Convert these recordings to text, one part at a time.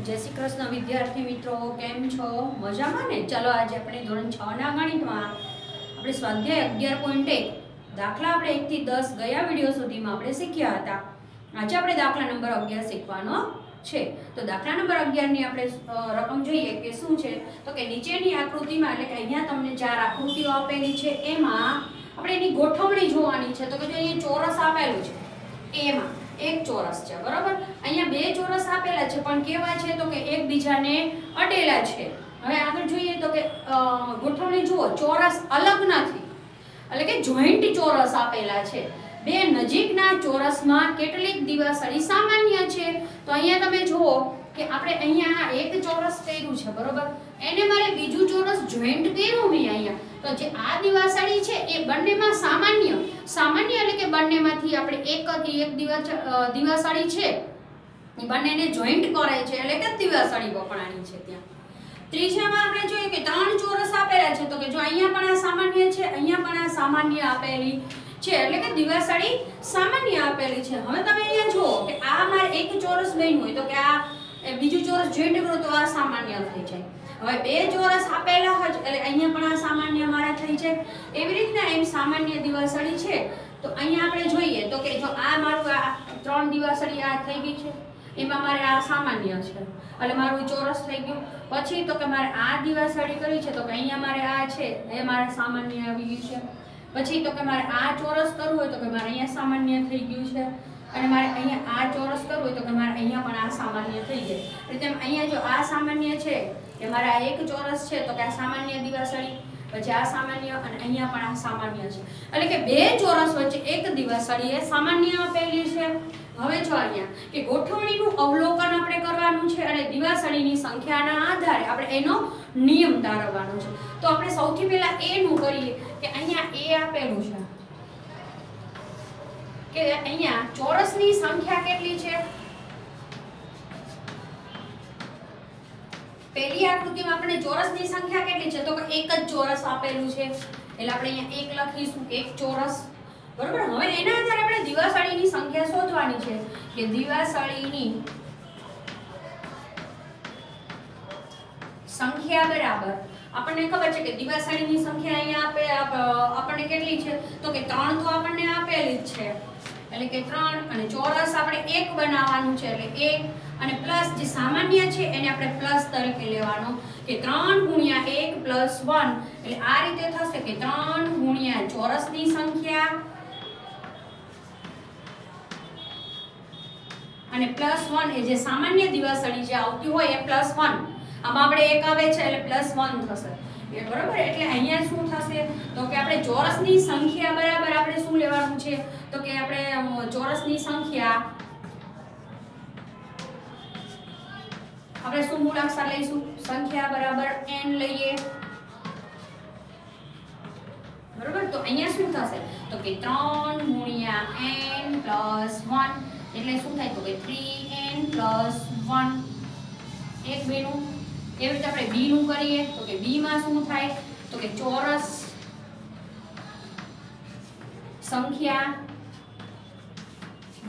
जय श्री कृष्ण विद्यार्थी मित्रों, केम छो? मजामां ने? चलो आज अपने धोरण 6 ना गणितमां આપણે સ્વાધ્યાય 11.1 દાખલા આપણે 1 થી 10 ગયા વિડિયો સુધીમાં આપણે શીખ્યા હતા। આજે આપણે દાખલા નંબર 11 શીખવાનો છે। તો દાખલા નંબર 11 ની આપણે રકમ જોઈએ કે શું છે। તો કે નીચેની આકૃતિમાં એટલે કે અહીંયા તમને ચાર આકૃતિઓ આપેલી છે, એમાં આપણે એની ગોઠવણી જોવાની છે। તો કે જો અહીંયા ચોરસ આપેલું છે, એમાં एक चौरस है बराबर। अहींया बे चौरस आपेला छे पण केवा छे तो के एकबीजाने अडेला छे। हवे आगळ जोईए तो के गोठवणी जुओ, चौरस अलग नथी એટલે કે જોઈન્ટ ચોરસ આપેલા છે। બે નજીકના ચોરસમાં કેટલીક દિવાસળી સામાન્ય છે। તો અહીંયા તમે જુઓ કે આપણે અહીંયા એક ચોરસ કર્યું છે બરોબર, એને મારે બીજું ચોરસ જોઈન્ટ કર્યું મેં અહીંયા। તો જે આ દિવાસળી છે એ બંનેમાં સામાન્ય સામાન્ય એટલે કે બંનેમાંથી આપણે એક દિવાસળી છે એ બંનેને જોઈન્ટ કરે છે એટલે કે દિવાસળી વપરાણી છે। ત્યાં ત્રીજામાં આપણે જોઈએ કે ત્રણ ચોરસ આપેલા છે। તો કે જો અહીંયા પણ આ સામાન્ય છે, અહીંયા પણ આ સામાન્ય આપેલી છે એટલે કે દિવાસળી સામાન્ય આપેલી છે। હવે તમે અહીંયા જુઓ કે આ મારે એક ચોરસ બન્યું હોય તો કે આ બીજું ચોરસ જોઈન્ટ કરો તો આ સામાન્ય થઈ જાય। હવે બે ચોરસ આપેલા હોય એટલે અહીંયા પણ આ સામાન્ય મારે થઈ જાય। એવી રીતના એમ સામાન્ય દિવાસળી છે। તો અહીંયા આપણે જોઈએ તો કે જો આ મારું આ ત્રણ દિવાસળી આ થઈ ગઈ છે, એમાં મારે આ સામાન્ય છે એટલે મારું ચોરસ થઈ ગયું। પછી તો કે મારે આ દિવાસળી કરી છે તો કે અહીંયા મારે આ છે એ મારે સામાન્ય આવી ગયું છે। પછી તો કે મારે આ ચોરસ કરવું હોય તો કે મારે અહીંયા સામાન્ય થઈ ગયું છે, અને મારે અહીંયા આ ચોરસ કરવું હોય તો કે મારે અહીંયા પણ આ સામાન્ય થઈ જાય। એટલે તેમ અહીંયા જો આ સામાન્ય છે કે મારે આ એક ચોરસ છે તો કે આ સામાન્ય દિવાસળી, પછી આ સામાન્ય અને અહીંયા પણ આ સામાન્ય છે એટલે કે બે ચોરસ વચ્ચે એક દિવાસળી એ સામાન્ય આપેલી છે। હવે જો અહીંયા કે ગોઠવણીનું અવલોકન આપણે કરવાનું છે અને દિવાસળીની સંખ્યાના આધારે આપણે એનો નિયમ તારવવાનો છે। તો આપણે સૌથી પહેલા એ નું કરીએ કે અહીંયા એ આપેલું છે કે અહીંયા ચોરસની સંખ્યા કેટલી છે। પહેલી આકૃતિમાં આપણે ચોરસની સંખ્યા કેટલી છે તો કે એક જ ચોરસ આપેલું છે એટલે આપણે અહીંયા એક લખીશું, એક ચોરસ બરોબર। હવે એના આધારે આપણે દિવાસળીની સંખ્યા શોધવાની છે કે દિવાસળીની સંખ્યા બરાબર આપણને ખબર છે કે દિવાસળીની સંખ્યા અહીંયા આપણને કેટલી છે તો કે 3 તો આપણને આપેલી જ છે એટલે કે 3, અને ચોરસ આપણે એક બનાવવાનું છે એટલે 1, અને પ્લસ જે સામાન્ય છે એને આપણે પ્લસ તરીકે લેવાનો કે 3 ગુણ્યા 1 પ્લસ 1 એટલે આ રીતે થશે કે 3 ગુણ્યા ચોરસની સંખ્યા અને પ્લસ 1 એ જે સામાન્ય દિવાસળી જે આવતી હોય એ પ્લસ 1, આમાં આપણે એક આવે છે એટલે પ્લસ 1 થશે એ બરોબર। એટલે અહીંયા શું થશે તો કે આપણે ચોરસની સંખ્યા બરાબર આપણે શું લેવાનું છે તો કે આપણે ચોરસની સંખ્યા આપણે શું મૂળાક્ષર લઈશું, સંખ્યા બરાબર n લઈએ બરોબર। તો અહીંયા શું થશે તો કે 3 ગુણ્યા n પ્લસ 1 એટલે શું થાય તો કે 3n પ્લસ 1 એક બેનું। એવી રીતે આપણે b નું કરીએ તો કે b માં શું થાય તો કે ચોરસ સંખ્યા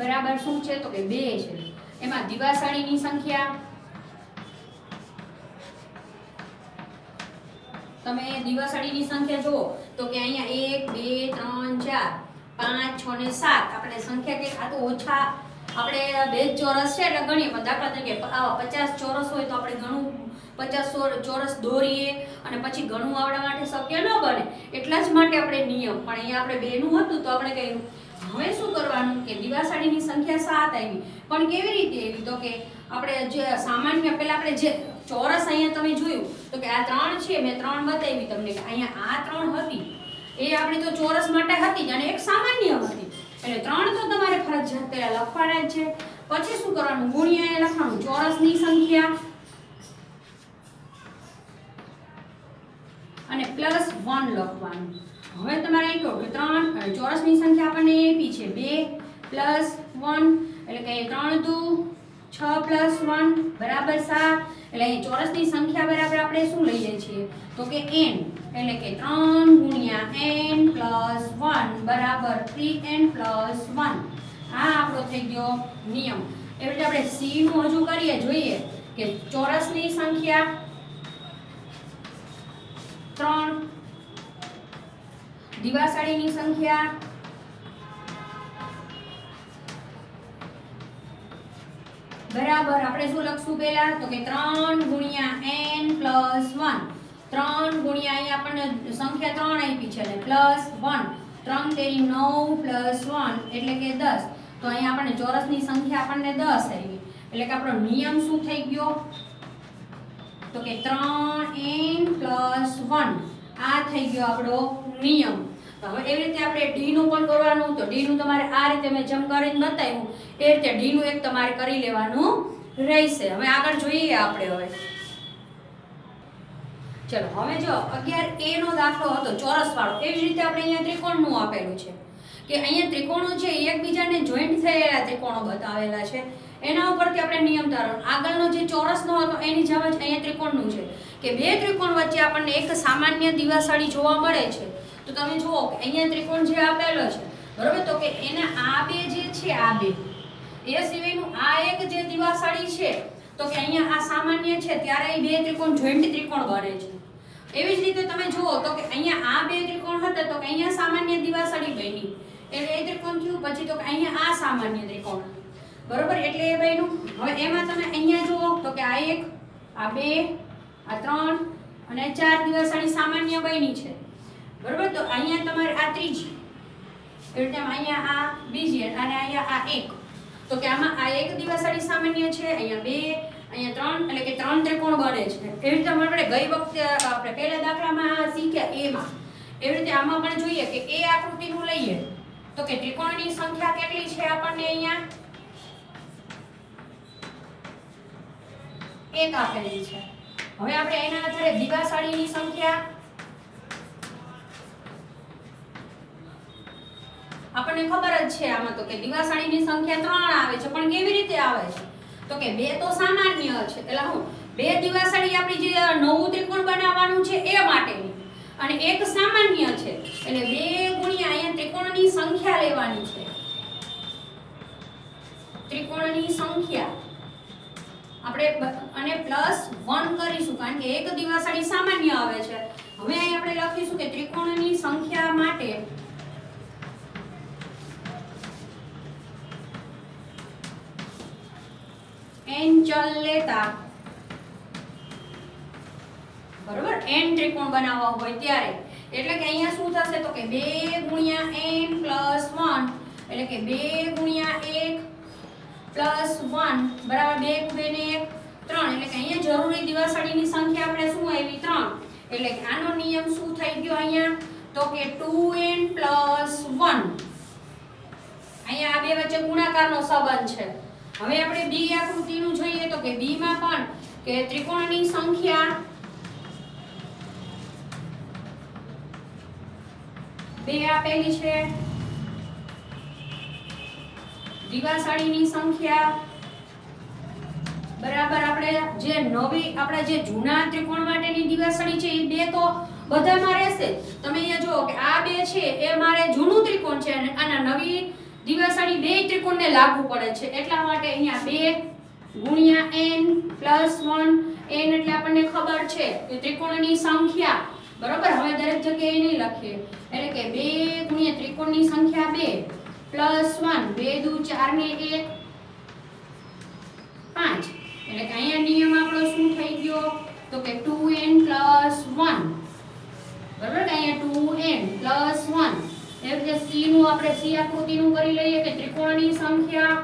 બરાબર શું છે તો કે 2 છે, એમાં દિવાસળીની સંખ્યા તમે દિવાસળીની સંખ્યા જુઓ તો કે અહીંયા 1 2 3 4 5 6 ને 7 આપણે સંખ્યા કે આ તો ઓછા આપણે બે ચોરસ છે એટલે ગણીએ, પણ દાખલા તરીકે 50 ચોરસ હોય તો આપણે ઘણું 50 ચોરસ દોરીએ અને પછી ઘણું આવડા માટે શક્ય ન બને, એટલા જ માટે આપણે નિયમ પણ અહીંયા આપણે બેનું હતું તો આપણે કહ્યું હવે શું કરવાનું કે દિવાસળીની સંખ્યા 7 આવી, પણ કેવી રીતે આવી તો કે આપણે જે સામાન્ય પહેલા આપણે જે ચોરસ અહીંયા તમે જોયું તો કે આ 3 છે, મેં 3 બતાવી તમને કે અહીંયા આ 3 હતી એ આપણી તો ચોરસ માટે હતી જ અને એક સામાન્ય હતી એટલે 3 તો તમારે ફરજિયાત પહેલા લખવાના જ છે। પછી શું કરવાનું ગુણ્યા એ લખવાનું ચોરસની સંખ્યા અને પ્લસ 1 લખવાનું। હવે તમારે અહીં કહો કે 3 અને ચોરસની સંખ્યા આપણને આપી છે 2 પ્લસ 1 એટલે કે 3 2 6 પ્લસ 1 બરાબર 7 એટલે અહીં ચોરસની સંખ્યા બરાબર આપણે શું લઈએ છીએ તો કે n એટલે કે 3 ગુણ્યા n પ્લસ 1 બરાબર 3n પ્લસ 1। આ આપણો થઈ ગયો નિયમ। એવી રીતે આપણે c નું હજુ કરીએ જોઈએ કે ચોરસની સંખ્યા 3, દિવાસળીની સંખ્યા બરાબર આપણે શું લખશું પહેલા તો કે 3 ગુણ્યા n + 1 3 ગુણ્યા અહીં આપણને સંખ્યા 3 આપી છે અને પ્લસ 1 3 તેરી 9 + 1 એટલે કે 10 તો અહીં આપણને ચોરસની સંખ્યા આપણને 10 આવી એટલે કે આપણો નિયમ શું થઈ ગયો તો કે 3n + 1 આ થઈ ગયો આપણો નિયમ તો હવે એવી રીતે આપણે d નું પણ કરવાનું તો d નું તમારે આ રીતે મેં જેમ કરીને બતાવ્યું એ રીતે d નું એક તમારે કરી લેવાનું રહેશે હવે આગળ જોઈએ આપણે હવે ચલો હવે જો 11a નો દાખલો હતો ચોરસ વાળો એવી રીતે આપણે અહીંયા ત્રિકોણનું આપેલું છે કે અહીંયા ત્રિકોણો છે એકબીજાને જોઈન્ટ થયેલા ત્રિકોણો બતાવેલા છે એના ઉપરથી આપણે નિયમ તારવાનો આગળનો જે ચોરસનો હતો એની જેમ જ અહીંયા ત્રિકોણનું છે કે બે ત્રિકોણ વચ્ચે આપણને એક સામાન્ય દિવાસળી જોવા મળે છે તો તમે જુઓ કે અહીંયા ત્રિકોણ જે આપેલો છે બરોબર તો કે એના આ બે જે છે આ બે એ સિવાયનું આ એક જે દિવાસળી છે તો કે અહીંયા આ સામાન્ય છે ત્યારે એ બે ત્રિકોણ જોઈન્ટ ત્રિકોણ બને છે એવી જ રીતે તમે જુઓ તો કે અહીંયા આ બે ત્રિકોણ હતા તો કે અહીંયા સામાન્ય દિવાસળી બની એટલે એ ત્રિકોણ થયું પછી તો કે અહીંયા આ સામાન્ય ત્રિકોણ બરોબર એટલે એ બન્યું હવે એમાં તમે અહીંયા જુઓ તો કે આ એક આ બે આ 3 અને 4 દિવાસળી સામાન્ય બની છે બરોબર તો અહીંયા તમારે આ ત્રીજી એટલે અહીંયા આ બીજી અને અહીંયા આ એક તો કે આમાં આ એક દિવાસળી સામાન્ય છે અહીંયા બે અહીંયા 3 એટલે કે 3 ત્રિકોણ બને છે એવી રીતે આપણે ગઈ વખતે આપણે પહેલા દાખલામાં શીખ્યા a માં એવી રીતે આમાં પણ જોઈએ કે a આકૃતિનું લઈએ તો કે ત્રિકોણની સંખ્યા કેટલી છે આપણને અહીંયા એક આપેલી છે હવે આપણે એના આધારે દિવાસળીની સંખ્યા આપણને ખબર જ છે આમાં તો કે દિવાસળીની સંખ્યા 3 આવે છે પણ કેવી રીતે આવે છે તો કે બે તો સામાન્ય છે એટલે હું બે દિવાસળી આપણી જે નવું ત્રિકોણ બનાવવાનું છે એ માટેની અને એક સામાન્ય છે એટલે 2 ગુણ્યા અહીંયા ત્રિકોણની સંખ્યા લેવાની છે ત્રિકોણની સંખ્યા આપણે અને +1 કરીશું કારણ કે એક દિવાસળી સામાન્ય આવે છે હવે અહીં આપણે લખીશું કે ત્રિકોણની સંખ્યા માટે n ચલ લેતા બરોબર n ત્રિકોણ બનાવવા હોય ત્યારે એટલે કે અહીંયા શું થશે તો કે 2 ગુણ્યા n + 1 એટલે કે 2 ગુણ્યા 1 + 1 બરાબર 2 2 ને 1 3 એટલે કે અહીંયા જરૂરી દિવાસળીની સંખ્યા આપણે શું આવી 3 એટલે કે આનો નિયમ શું થઈ ગયો અહીંયા તો કે 2n + 1 અહીંયા આ બે વચ્ચે ગુણાકારનો સંબંધ છે હવે આપણે b આકૃતિનું જોઈએ તો કે b માં પણ કે ત્રિકોણની સંખ્યા બે આપેલી છે દિવાસળીની સંખ્યા બરાબર આપણે જે નવી આપણે જે જૂના ત્રિકોણ માટેની દિવાસળી છે એ બે તો બધામાં રહેશે તમે અહીંયા જુઓ કે આ બે છે એ મારે જૂનું ત્રિકોણ છે અને આના નવી દિવાસળી બે ત્રિકોણને લાગુ પડે છે એટલા માટે અહીંયા 2 ગુણ્યા n + 1 n એટલે આપણને ખબર છે કે ત્રિકોણની સંખ્યા બરોબર હવે દરેક જગ્યાએ નહીં લખીએ એટલે કે 2 ગુણ્યા ત્રિકોણની સંખ્યા 2 +1 2 દુ 4 ને 1 5 એટલે કે અહીંયા નિયમ આપણો શું થઈ ગયો તો કે 2n + 1 બરોબર અહીંયા 2n + 1 એટલે c નું આપણે c આકૃતિનું કરી લઈએ કે ત્રિકોણની સંખ્યા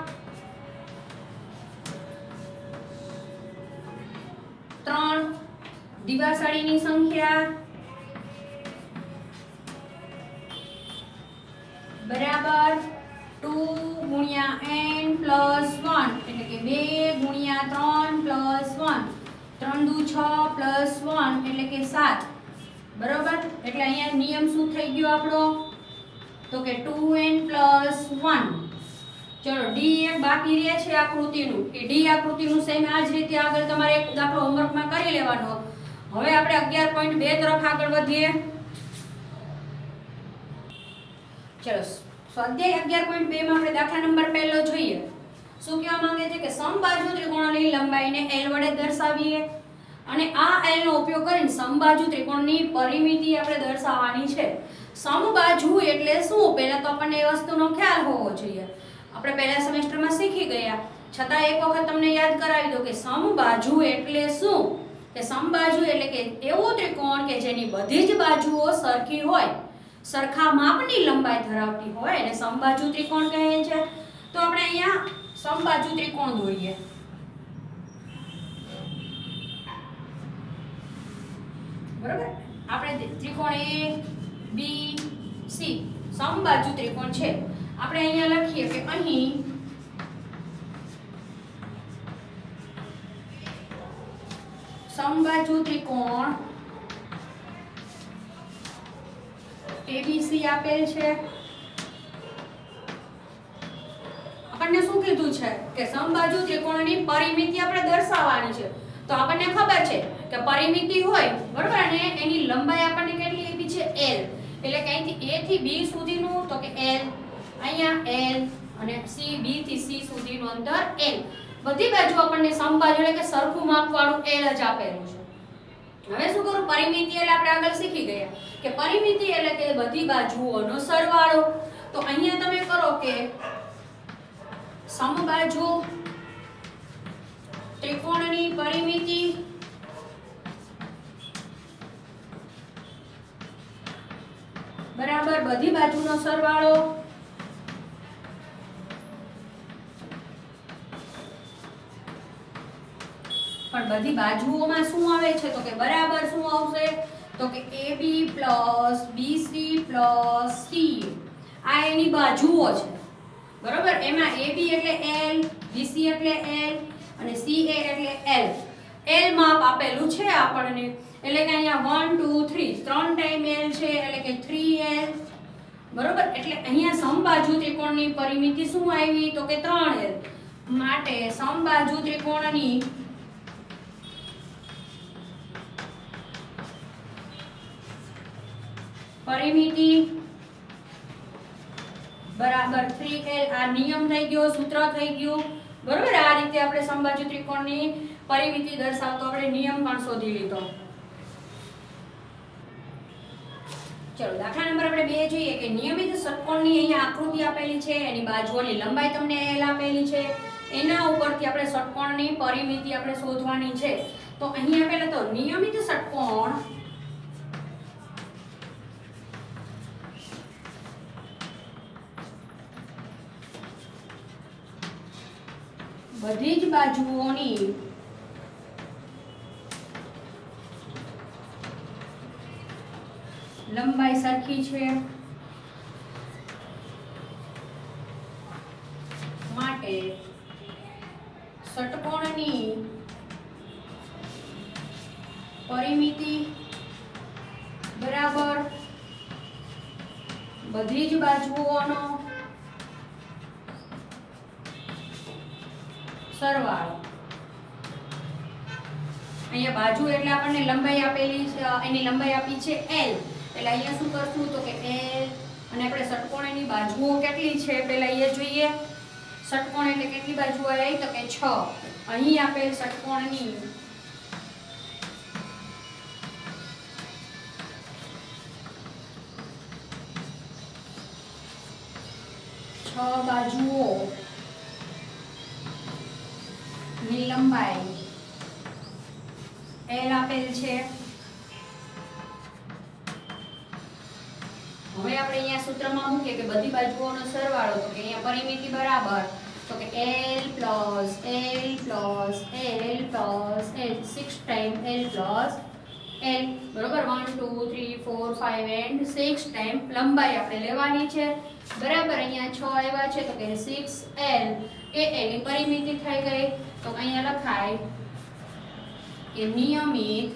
3 દિવાસળીની સંખ્યા બરાબર 2 ગુણ્યા n + 1 એટલે કે 2 ગુણ્યા 3 + 1 3 દુ 6 + 1 એટલે કે 7 બરોબર એટલે અહીંયા નિયમ શું થઈ ગયો આપણો તો કે 2n + 1 ચલો d એક બાકી રહે છે આકૃતિનું કે d આકૃતિનું સેમ આ જ રીતે આગળ તમારે એક દાખલો હોમવર્કમાં કરી લેવાનો હવે આપણે 11.2 તરફ આગળ વધીએ ચલો સ્વાધ્યાય 11.2 માં આપણે દાખલા નંબર પહેલો જોઈએ શું કહેવા માંગે છે કે સમબાજુ ત્રિકોણની લંબાઈને l વડે દર્શાવીએ અને આ l નો ઉપયોગ કરીને સમબાજુ ત્રિકોણની પરિમિતિ આપણે દર્શાવવાની છે. સમબાજુ એટલે શું? પહેલા તો આપણને એ વસ્તુનો ખ્યાલ હોવો જોઈએ. આપણે પહેલા સેમેસ્ટરમાં શીખી ગયા, છતાં એક વખત તમને યાદ કરાવી દો કે સમબાજુ એટલે શું. કે સમબાજુ એટલે કે એવો ત્રિકોણ કે જેની બધી જ બાજુઓ સરખી હોય, સરખા માપની લંબાઈ ધરાવતી હોય એને સમબાજુ ત્રિકોણ કહે છે. તો આપણે અહીંયા સમબાજુ ત્રિકોણ દોરીએ. બરોબર, આપણે ત્રિકોણ A B C સમબાજુ ત્રિકોણ છે. આપણે અહીંયા લખીએ કે અહીં સમબાજુ ત્રિકોણ ABC આપેલ છે. આપણને શું કીધું છે કે સમબાજુ ત્રિકોણની પરિમિતિ આપણે દર્શાવવાની છે. તો આપણને ખબર છે કે પરિમિતિ હોય, બરોબર, અને એની લંબાઈ આપણને કેટલી આપી છે? l. એટલે કે અહીંથી A થી B સુધીનું તો કે l, અહીંયા l, અને B થી C સુધીનું અંતર l. બધી બાજુ આપણને સમબાજુ એટલે કે સરખું માપવાળું l જ આપેલું છે. હવે શું કરું? પરિમિતિ એટલે આપણે આગળ શીખી ગયા કે પરિમિતિ એટલે કે બધી બાજુઓનો સરવાળો. તો અહીંયા તમે કરો કે સમબાજુ ત્રિકોણની પરિમિતિ બરાબર બધી બાજુનો સરવાળો પણ બધી બાજુઓમાં શું આવે છે તો કે બરાબર શું આવશે તો કે AB + BC + C. આ એની બાજુઓ છે, બરોબર. એમાં AB એટલે L, BC એટલે L અને CA એટલે L. L માપ આપેલું છે આપણને, એટલે કે અહીંયા 1 2 3 3 ટાઈમ L છે, એટલે કે 3L, બરોબર. એટલે અહીંયા સમબાજુ ત્રિકોણની પરિમિતિ શું આવી તો કે 3L. માટે સમબાજુ ત્રિકોણની પરિમિતિ બરાબર 3L. આ નિયમ થઈ ગયો, સૂત્ર થઈ ગયું, બરોબર. આ રીતે આપણે સમબાજુ ત્રિકોણની પરિમિતિ દર્શાવતો આપણે નિયમ પણ શોધી લીધો. ચલો દાખલા નંબર આપણે 2 જોઈએ કે નિયમિત ષટકોણની અહીંયા આકૃતિ આપેલી છે, એની બાજુઓની લંબાઈ તમને l આપેલી છે, એના ઉપરથી આપણે ષટકોણની પરિમિતિ આપણે શોધવાની છે. તો અહીંયા પહેલા તો નિયમિત ષટકોણ બધી જ બાજુઓની લંબાઈ સરખી છે, માટે ષટકોણની પરિમિતિ બરાબર બધી જ બાજુઓનો સરવાળો. અહીંયા બાજુ એટલે આપણને લંબાઈ આપેલી છે, એની લંબાઈ આપી છે l. એટલે અહીંયા શું કરશું તો કે l, અને આપણે ષટકોણની બાજુઓ કેટલી છે પહેલા એ જોઈએ. ષટકોણ એટલે કેટલી બાજુઓ આવી તો કે 6. અહીં આપેલ ષટકોણની 6 બાજુઓ ની લંબાઈ l આપેલ છે. હવે આપણે અહીંયા સૂત્રમાં મૂકીએ કે બધી બાજુઓનો સરવાળો તો કે અહીંયા પરિમિતિ બરાબર તો કે l + l + l + l 6 time l + l, બરોબર. 1 2 3 4 5 and 6 ટાઈમ લંબાઈ આપણે લેવાની છે, બરાબર. અહીંયા 6 આવ્યા છે તો કે 6l એ l ની પરિમિતિ થઈ ગઈ. તો અહીંયા લખાય કે નિયમિત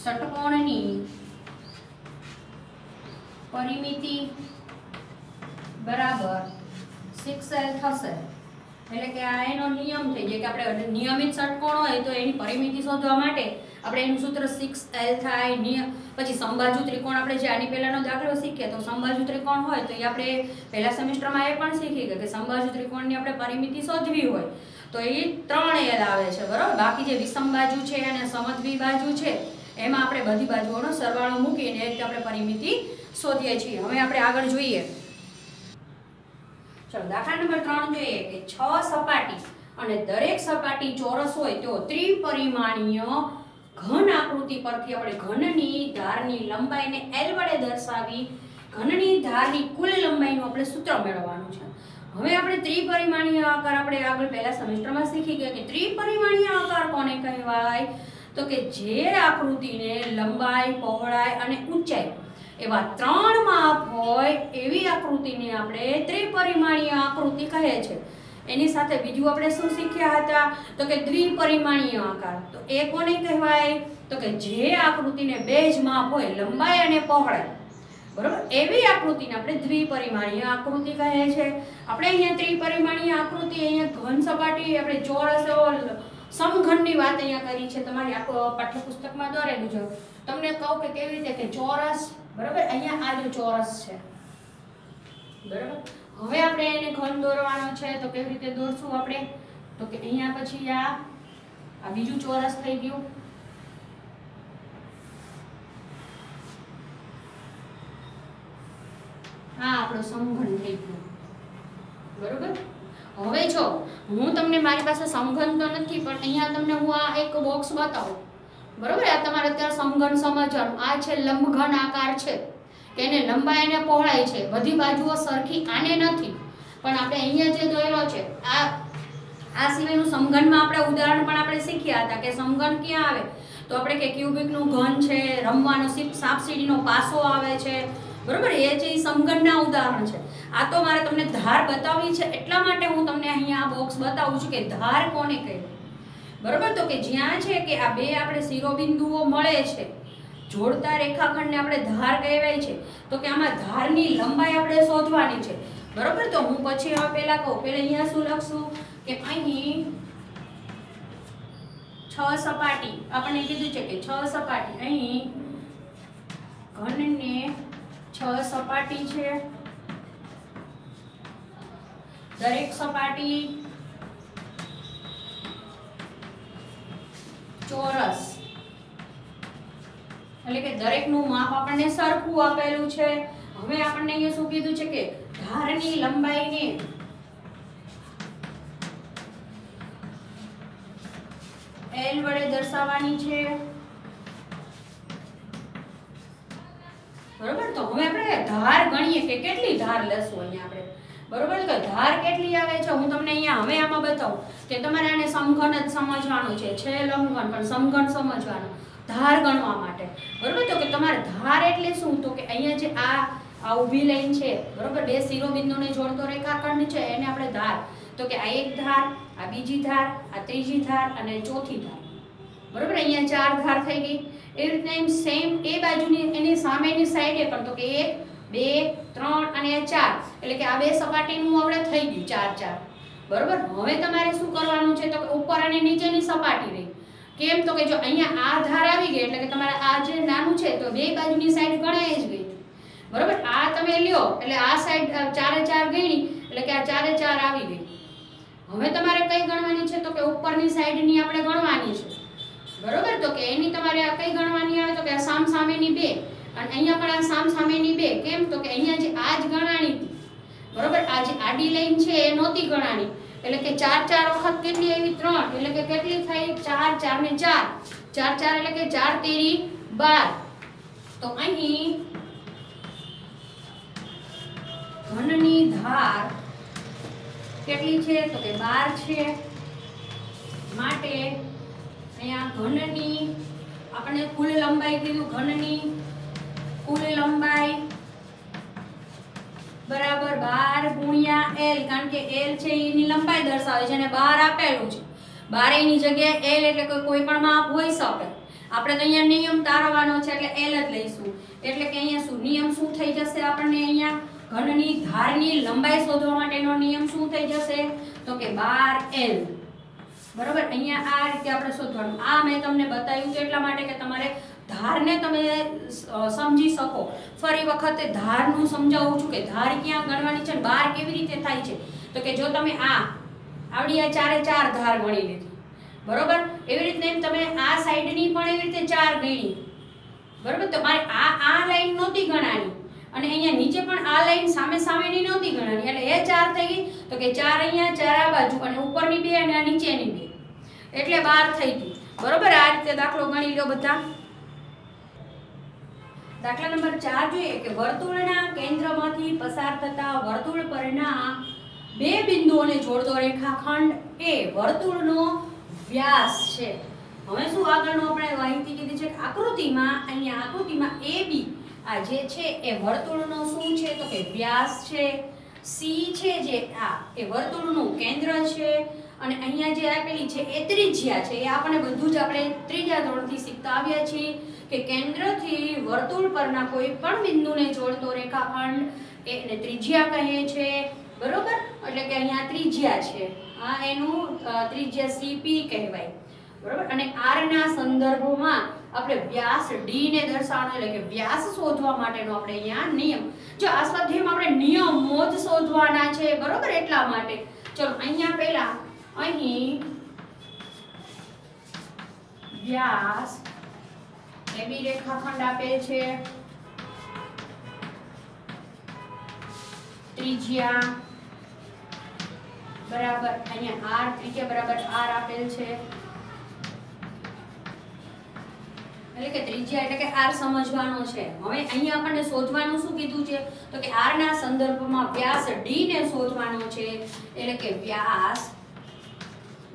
ષટકોણની પરિમિતિ બરાબર 6l થશે. એટલે કે આ એનો નિયમ થઈ જાય કે આપણે નિયમિત ષટકોણ હોય તો એની પરિમિતિ શોધવા માટે આપણે એનું સૂત્ર 6l થાય. પછી સમબાજુ ત્રિકોણ આપણે જે આની પહેલાનો દાખલો શીખ્યા તો સમબાજુ ત્રિકોણ હોય તો એ આપણે પહેલા સેમેસ્ટરમાં એ પણ શીખી ગયા કે સમબાજુ ત્રિકોણની આપણે પરિમિતિ શોધવી હોય તો એ 3l આવે છે બરાબર. બાકી જે વિષમ બાજુ છે અને સમદ્વિ બાજુ છે એમાં આપણે બધી બાજુઓનો સરવાળો મૂકીને એ રીતે આપણે પરિમિતિ શોધીએ છીએ. હવે આપણે આગળ જોઈએ. ચલો દાખલા નંબર 3 જોઈએ કે 6 સપાટી અને દરેક સપાટી ચોરસ હોય તો ત્રિપરિમાણીય ઘન આકૃતિ પરથી આપણે ઘનની ધારની લંબાઈને l વડે દર્શાવી ઘનની ધારની કુલ લંબાઈનું આપણે સૂત્ર મેળવવાનું છે. હવે આપણે ત્રિપરિમાણીય આકાર આપણે આગળ પહેલા સેમેસ્ટરમાં શીખી ગયા કે ત્રિપરિમાણીય આકાર કોને કહેવાય તો કે જે આકૃતિને લંબાઈ, પહોળાઈ અને ઊંચાઈ એવા 3 માપ હોય એવી આકૃતિને આપણે ત્રિપરિમાણીય આકૃતિ કહે છે. એની સાથે બીજું આપણે શું શીખ્યા હતા તો કે દ્વિપરિમાણીય આકાર. તો એ કોને કહેવાય તો કે જે આકૃતિને બે જ માપ હોય લંબાઈ અને પહોળાઈ બરોબર એવી આકૃતિને આપણે દ્વિપરિમાણીય આકૃતિ કહે છે. આપણે અહીંયા ત્રિપરિમાણીય આકૃતિ અહીંયા ઘન સપાટી આપણે ચોરસ સમઘનની વાત અહીંયા કરી છે. તમારી આખો પાઠ્યપુસ્તકમાં દોરેલું છે. તમને કહું કે કેવી રીતે કે ચોરસ બરોબર અહીંયા આ જો ચોરસ છે બરોબર. હવે આપણે એને ઘન દોરવાનો છે તો કેવી રીતે દોરશું આપણે તો કે અહીંયા પછી આ બીજું ચોરસ થઈ ગયું. આ આપણો સમઘન થઈ ગયો બરોબર. હવે જો હું તમને મારી પાસે સમઘન તો નથી પણ અહીંયા તમને હું આ એક બોક્સ બતાવું બરોબર. આ તમારે અત્યારે સમઘન સમજવાનું. આ છે લંબઘન આકાર છે કે એને લંબાઈ અને પહોળાઈ છે બધી બાજુઓ સરખી આને નથી પણ આપણે અહીંયા જે દોરેલો છે આ સિવાયનું સમઘનમાં આપણે ઉદાહરણ પણ આપણે શીખ્યા હતા કે સમઘન ક્યાં આવે તો આપણે કે ક્યુબિકનું ઘન છે, રમવાનો સાપસીડીનો પાસો આવે છે બરોબર. એ જે સમઘનના ઉદાહરણ છે. આ તો મારે તમને ધાર બતાવવી છે એટલા માટે હું તમને અહીંયા આ બોક્સ બતાવું છું કે ધાર કોને કહેવાય બરોબર. તો કે જ્યાં છે કે આ બે આપણે શિરોબિંદુઓ મળે છે જોડતા રેખાખંડને આપણે ધાર કહેવાય છે. તો કે આમાં ધારની લંબાઈ આપણે શોધવાની છે બરોબર. તો હું પછી હવે પહેલા કહું પહેલા અહીંયા શું લખશું કે અહીં 6 સપાટી આપણને કીધું છે કે 6 સપાટી અહીં ઘનને 6 સપાટી છે. દરેક સપાટી ચોરસ એટલે કે દરેકનું માપ આપણને સરખું આપેલું છે. હવે આપણને અહીંયા શું કીધું છે કે ધારની લંબાઈને l વડે દર્શાવવાની છે બરોબર. તો હવે આપણે ધાર ગણીએ કે કેટલી ધાર લેશું અહીંયા આપણે બરોબર. તો ધાર કેટલી આવે છે હું તમને અહીંયા હવે આમાં બતાવું કે તમારે આને સમઘન જ સમજવાનું છે લંબઘન પણ સમઘન સમજવાનું ધાર ગણવા માટે બરોબર. તો કે તમારે ધાર એટલે શું તો કે અહીંયા જે આ ઊભી લાઈન છે બરોબર બે શિરોબિંદુને જોડતો રેખાખંડ છે એને આપણે ધાર તો કે આ એક ધાર, આ બીજી ધાર, આ ત્રીજી ધાર અને ચોથી ધાર બરોબર. અહીંયા 4 ધાર થઈ ગઈ. એ રીતના એમ સેમ એ બાજુની એની સામેની સાઈડે પણ તો કે 1 2 3 અને 4 એટલે કે આ બે સપાટીનું આપણે થઈ ગયું 4 4 બરોબર. હવે તમારે શું કરવાનું છે તો કે ઉપર અને નીચેની સપાટી રહી. કેમ તો કે જો અહીંયા આ ધાર આવી ગઈ એટલે કે તમારે આ જે નાનું છે તો બે બાજુની સાઈડ ગણાય જ ગઈ બરોબર. આ તમે લ્યો એટલે આ સાઈડ 4 4 ગણી એટલે કે આ 4 4 આવી ગઈ. હવે તમારે કઈ ગણવાની છે તો કે ઉપરની સાઈડની આપણે ગણવાની છે બરોબર. તો કે એની તમારે આ કઈ ગણવાની આવે તો કે આ સામસામેની 2 અને અહીંયા પણ આ સામસામેની 2. કેમ તો કે અહીંયા જે આ જ ગણાણી હતી બરોબર. આ જે આડી લાઈન છે એ નહોતી ગણાણી એટલે કે 4 4 વખત કેટલી આવી 3 એટલે કે કેટલી થઈ 4 4 ને 4 4 4 એટલે કે 4 તેરી 12. તો અહીં ઘનની ધાર કેટલી છે તો કે 12 છે. માટે અહીંયા ઘનની આપણે કુલ લંબાઈ કીધું ઘનની કુલ લંબાઈ બરાબર 12 ગુણ્યા l કારણ કે l છે એની લંબાઈ દર્શાવે છે અને 12 આપેલું છે. 12 ની જગ્યાએ l એટલે કોઈ પણ માપ હોઈ શકે. આપણે તો અહીંયા નિયમ તારવવાનો છે એટલે l જ લઈશું. એટલે કે અહીંયા શું નિયમ શું થઈ જશે આપણને અહીંયા ઘનની ધારની લંબાઈ શોધવા માટેનો નિયમ શું થઈ જશે તો કે 12l બરોબર, અહીંયા આ રીતે આપણે શોધવાનું. આ મેં તમને બતાવ્યું છે એટલા માટે કે તમારે ધારને તમે સમજી શકો. ફરી વખતે ધારનું સમજાવું છું કે ધાર ક્યાં ગણવાની છે, બાર કેવી રીતે થાય છે. તો કે જો તમે આવડી આ ચારે ચાર ધાર ગણી લીધી, બરોબર, એવી રીતે તમે આ સાઈડની પણ એવી રીતે ચાર ગણી, બરોબર. તો મારે આ લાઈન નહોતી ગણાની અને અહીંયા નીચે પણ આ લાઈન સામે સામેની નહોતી ગણાની, એટલે એ ચાર થઈ ગઈ. તો કે ચાર અહીંયા, ચાર આ બાજુ, અને ઉપરની બે અને આ નીચેની બે, એટલે 12 થઈ ગયું, બરોબર. આ રીતે દાખલો ગણી લો બધા. દાખલા નંબર 4 જોઈએ કે વર્તુળના કેન્દ્રમાંથી પસાર થતા વર્તુળ પરના બે બિંદુઓને જોડતો રેખાખંડ એ વર્તુળનો વ્યાસ છે. હવે શું આગળનો આપણે માહિતી કીધી છે કે આકૃતિમાં, અહીંયા આકૃતિમાં AB આ જે છે એ વર્તુળનો શું છે તો કે વ્યાસ છે. C છે જે એ વર્તુળનું કેન્દ્ર છે અને અહીંયા જે આપેલી છે એ ત્રિજ્યા છે. એ આપણે બધું જ આપણે ત્રીજા ધોરણથી શીખતા આવ્યા છીએ કે કેન્દ્રથી વર્તુળ પરના કોઈ પણ બિંદુને જોડતો રેખાખંડ એને ત્રિજ્યા કહે છે, બરોબર. એટલે કે અહીંયા ત્રિજ્યા છે, આ એનું ત્રિજ્યા CP કહેવાય, બરોબર. અને r ના સંદર્ભમાં આપણે વ્યાસ d ને દર્શાવવાનો, એટલે કે વ્યાસ શોધવા માટેનો આપણે અહીંયા નિયમ, જો આ સ્વાધ્યાયમાં આપણે નિયમો જ શોધવાના છે, બરોબર. એટલા માટે ચલો અહીંયા પહેલા અહીં વ્યાસ AB રેખાખંડ આપેલ છે, ત્રિજ્યા બરાબર અહીંયા r, ત્રિજ્યા બરાબર r આપેલ છે, એટલે કે ત્રિજ્યા એટલે કે r સમજવાનો છે. હવે અહીંયા આપણને શોધવાનું શું કીધું છે તો કે r ના સંદર્ભમાં વ્યાસ d ને શોધવાનો છે, એટલે કે વ્યાસ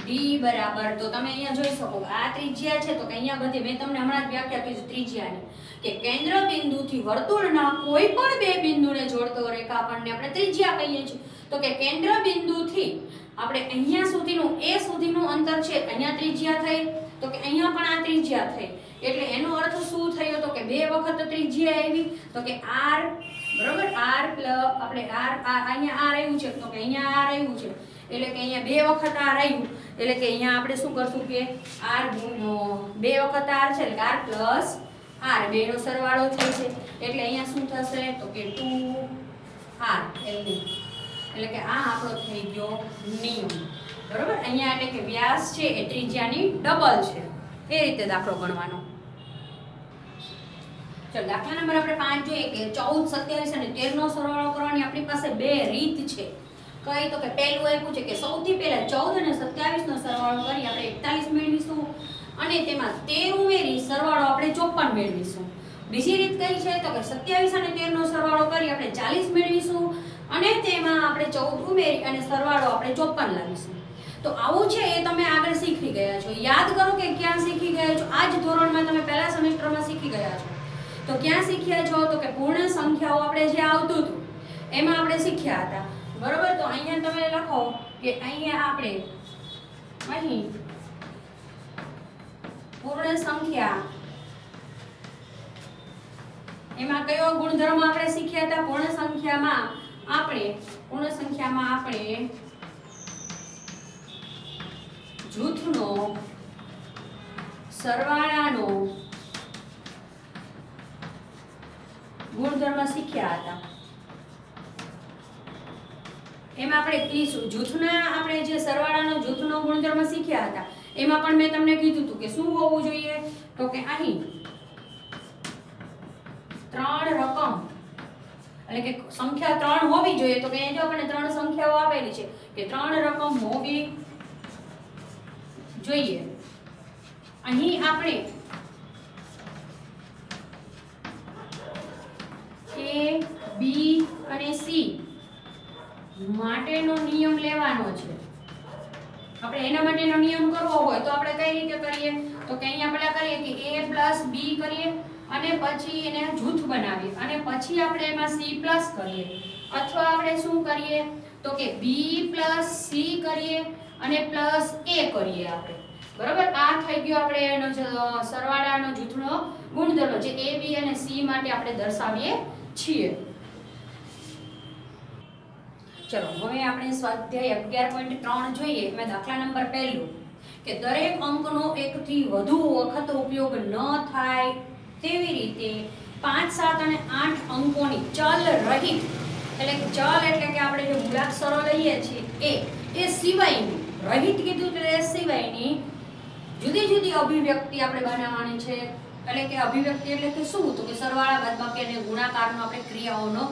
d બરાબર, તો તમે અહીંયા જોઈ શકો આ ત્રિજ્યા છે, તો કે અહીંયા બધી મેં તમને હમણાં જ વ્યાખ્યા કરી ત્રિજ્યાની કે કેન્દ્ર બિંદુથી વર્તુળના કોઈ પણ બે બિંદુને જોડતો રેખાખંડને આપણે ત્રિજ્યા કહીએ છીએ. તો કે કેન્દ્ર બિંદુથી આપણે અહીંયા સુધીનું a સુધીનું અંતર છે, અહીંયા ત્રિજ્યા થઈ, તો કે અહીંયા પણ આ ત્રિજ્યા થઈ, એટલે એનો અર્થ શું થયો તો કે બે વખત ત્રિજ્યા આવી, તો કે r બરોબર, r આપણે r અહીંયા r આવ્યું છે, તો કે અહીંયા r આવ્યું છે, એટલે કે અહીંયા બે વખત r આવ્યું, એટલે કે અહીંયા આપણે શું કરશું કે r બે વખત r છે એટલે r પ્લસ r બેનો સરવાળો થાય છે, એટલે અહીંયા શું થશે તો કે 2r એટલે કે આ આપણો થઈ ગયો નિયમ, બરોબર. અહીંયા એટલે કે વ્યાસ છે એ ત્રિજ્યાની ડબલ છે, એ રીતે દાખલો ગણવાનો. ચલો દાખલા નંબર આપણે 5 જોઈએ કે 14, 27 અને 13 નો સરવાળો કરવાની આપણી પાસે બે રીત છે. કઈ તો કે પહેલું આપ્યું છે કે સૌથી પહેલા 14 અને 27 નો સરવાળો કરી આપણે 41 મેળવીશું અને તેમાં 13 ઉમેરી સરવાળો આપણે 54 મેળવીશું. બીજી રીત કઈ છે તો કે 27 અને 13 નો સરવાળો કરી આપણે 40 મેળવીશું અને તેમાં આપણે 14 ઉમેરી અને સરવાળો આપણે 54 લાવીશું. તો આવું છે એ તમે આગળ શીખી ગયા છો. યાદ કરો કે ક્યાં શીખી ગયા છો, આ જ ધોરણમાં તમે પહેલા સેમેસ્ટરમાં શીખી ગયા છો. તો ક્યાં શીખ્યા છો તો કે પૂર્ણ સંખ્યાઓ આપણે જે આવતું હતું એમાં આપણે શીખ્યા હતા, બરોબર. તો અહીંયા તમે લખો કે અહીંયા આપણે અહીં પૂર્ણ સંખ્યા એમાં કયો ગુણધર્મ આપણે શીખ્યા હતા, પૂર્ણ સંખ્યામાં આપણે જૂથનો સરવાળાનો ગુણધર્મ શીખ્યા હતા. એમાં આપણે જૂથના આપણે જે સરવાળાનો જૂથનો ગુણધર્મ શીખ્યા હતા એમાં પણ મેં તમને કીધું હતું કે શું હોવું જોઈએ તો કે અહીં 3 રકમ એટલે કે સંખ્યા 3 હોવી જોઈએ. તો કે અહીં જો આપણને 3 સંખ્યાઓ આપેલી છે કે 3 રકમ હોવી જોઈએ. અહીં આપણે A, B અને C માટેનો નિયમ લેવાનો છે. આપણે એના માટેનો નિયમ કરવો હોય તો આપણે કઈ રીતે કરીએ તો કે અહીંયા પહેલા કરીએ કે A + B કરીએ અને પછી એને જૂથ બનાવીએ અને પછી આપણે એમાં C+ કરીએ, અથવા આપણે શું કરીએ તો કે B + C કરીએ અને +A કરીએ આપણે, બરાબર. આ થઈ ગયો આપણે એનો સરવાળાનો જૂથનો ગુણધર્મ જે A, B અને C માટે આપણે દર્શાવીએ છીએ. ચલો હવે આપણે સ્વાધ્યાય 11.3 જોઈએ. એમાં દાખલા નંબર 1 કે દરેક અંકનો એકથી વધુ વખત ઉપયોગ ન થાય તેવી રીતે 5, 7 અને 8 અંકોની ચલ રહિત, એટલે કે ચલ એટલે કે આપણે જે મૂળાક્ષરો લઈએ છીએ એ સિવાયની, રહિત કીધું તો એ સિવાયની જુદી જુદી અભિવ્યક્તિ આપણે બનાવવાની છે. એટલે કે અભિવ્યક્તિ એટલે કે શું? તો કે સરવાળા, બાદબાકી અને ગુણાકારનો આપણે ક્રિયાઓનો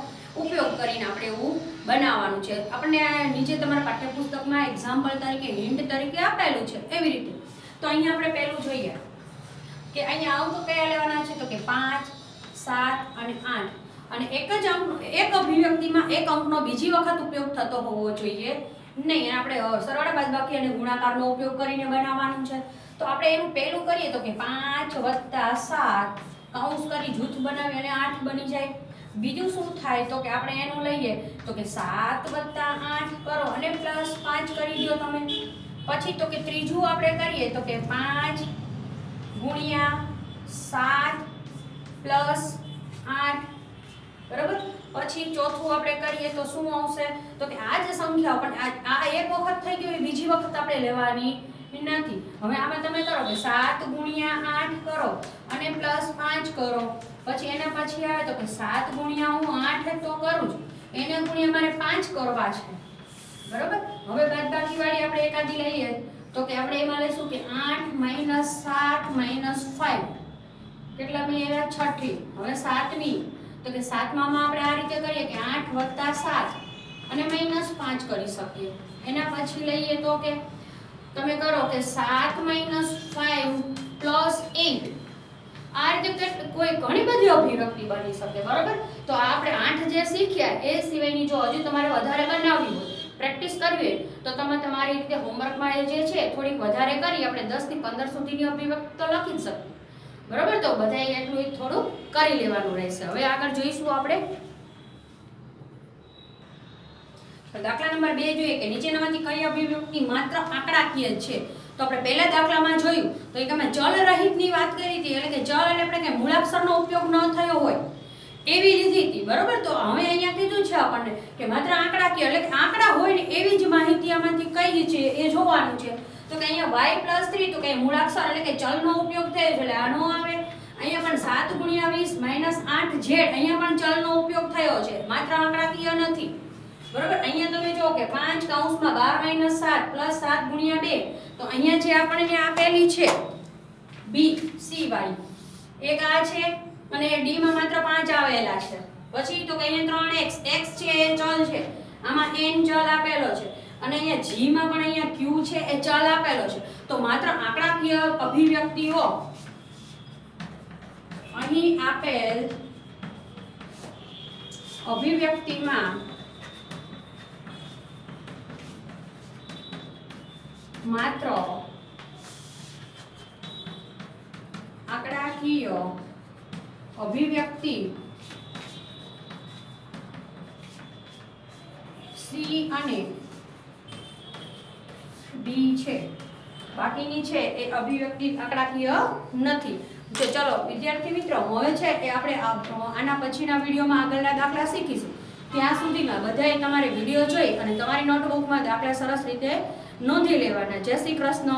ઉપયોગ કરીને આપણે એવું બનાવવાનું છે. આપણને નીચે તમારા પાઠ્યપુસ્તકમાં એક્ઝામ્પલ તરીકે, હિન્ટ તરીકે આપેલું છે એવી રીતે. તો અહીંયા આપણે પહેલું જોઈએ કે અહીંયા અંક કયા લેવાના છે, તો કે 5, 7 અને 8. અને એક જ અંક, એક અભિવ્યક્તિમાં એક અંકનો બીજી વખત ઉપયોગ થતો હોવો જોઈએ નહીં. આપણે સરવાળા, બાદબાકી અને ગુણાકારનો ઉપયોગ કરીને બનાવવાનું છે. તો આપણે એનું પહેલું કરીએ તો કે 5 + 7 કૌંસ કરી જૂથ બનાવી અને 8 બની જાય. બીજું શું થાય તો કે આપણે એનું લઈએ તો કે 7 + 8 કરો અને +5 કરી દો તમે. પછી તો કે ત્રીજું આપણે કરીએ તો કે 5 × 7 + 8, બરાબર. પછી ચોથું આપણે કરીએ તો શું આવશે તો કે આ જે સંખ્યાઓ, પણ આ એક વખત થઈ ગયું, બીજી વખત આપણે લેવાની નથી. હવે આમાં તમે કરો કે 7 × 8 કરો અને +5 કરો. પછી એના પછી આવે તો કે 7 × હું 8 તો કરું જ, એને ગુણ્યા મારે 5 કરવા છે, બરાબર. હવે બાદબાકી વાળી આપણે એકાદી લઈએ તો કે આપણે એમાં લઈશું કે 8 - 7 - 5 કેટલા મી આવ્યા? 6ઠી. હવે 7મી તો કે 7માં આપણે આ રીતે કરીએ કે 8 + 7 અને -5 કરી શકીએ. એના પછી લઈએ તો કે તમે કરો કે 7 - 5 + 8. આ રીતે કોઈ ઘણી બધી અભિવ્યક્તિ બની શકે, બરાબર. તો આપણે 8 જે શીખ્યા એ સિવાયની જો હજુ તમારે વધારે બનાવવી હોય, પ્રેક્ટિસ કરવી હોય તો તમે તમારી રીતે હોમવર્કમાં એ જે છે થોડીક વધારે કરી આપણે 10 થી 15 સુધીની અભિવ્યક્તિ તો લખી જ શકીએ, બરાબર. તો બધાએ એટલું થોડું કરી લેવાનું રહેશે. હવે આગળ જોઈશું આપણે દાખલા નંબર 2 જોઈએ કે નીચેનામાંથી કઈ અભિવ્યક્તિ માત્ર આંકડાકીય છે. તો આપણે પહેલા દાખલામાં જોયું તો એક અમે ચલ રહિતની વાત કરી હતી, એટલે કે ચલ એટલે આપણે કે મૂળાક્ષરનો ઉપયોગ ન થયો હોય એવી લીધી હતી, બરાબર. તો હવે અહીંયા કીધું છે આપણને કે માત્ર આંકડાકીય, એટલે કે આંકડા હોય ને એવી જ માહિતી આમાંથી કઈ છે એ જોવાનું છે. તો કે અહીંયા y + 3 તો કે મૂળાક્ષર એટલે કે ચલનો ઉપયોગ થયો છે એટલે આ નો આવે. અહીંયા પણ 7 × 20 - 8z, અહીંયા પણ ચલનો ઉપયોગ થયો છે, માત્ર આંકડાકીય નથી, બરાબર. અહીંયા તમે જો કે 5 કૌંસમાં 12 - 7 + 7 × 2. તો અહીંયા જે આપણને આપેલી છે B C વાળી એક આ છે અને D માં માત્ર 5 આવેલા છે. પછી તો કે અહીંયા 3x, x છે એ ચલ છે, આમાં n ચલ આપેલો છે અને અહીંયા G માં પણ અહીંયા Q છે એ ચલ આપેલો છે. તો માત્ર આંકડાકીય અભિવ્યક્તિઓ અહીં આપેલ અભિવ્યક્તિમાં માત્ર આંકડાકીય અભિવ્યક્તિ C અને D છે, બાકીની છે એ અભિવ્યક્તિ આંકડાકીય નથી. તો ચલો વિદ્યાર્થી મિત્રો, હવે છે એ આપણે આના પછીના વિડીયોમાં આગળના દાખલા શીખીશું. ત્યાં સુધીમાં બધાએ તમારે વિડીયો જોઈ અને તમારી નોટબુકમાં દાખલા સરસ રીતે નોંધી લેવાના. જય શ્રી કૃષ્ણ.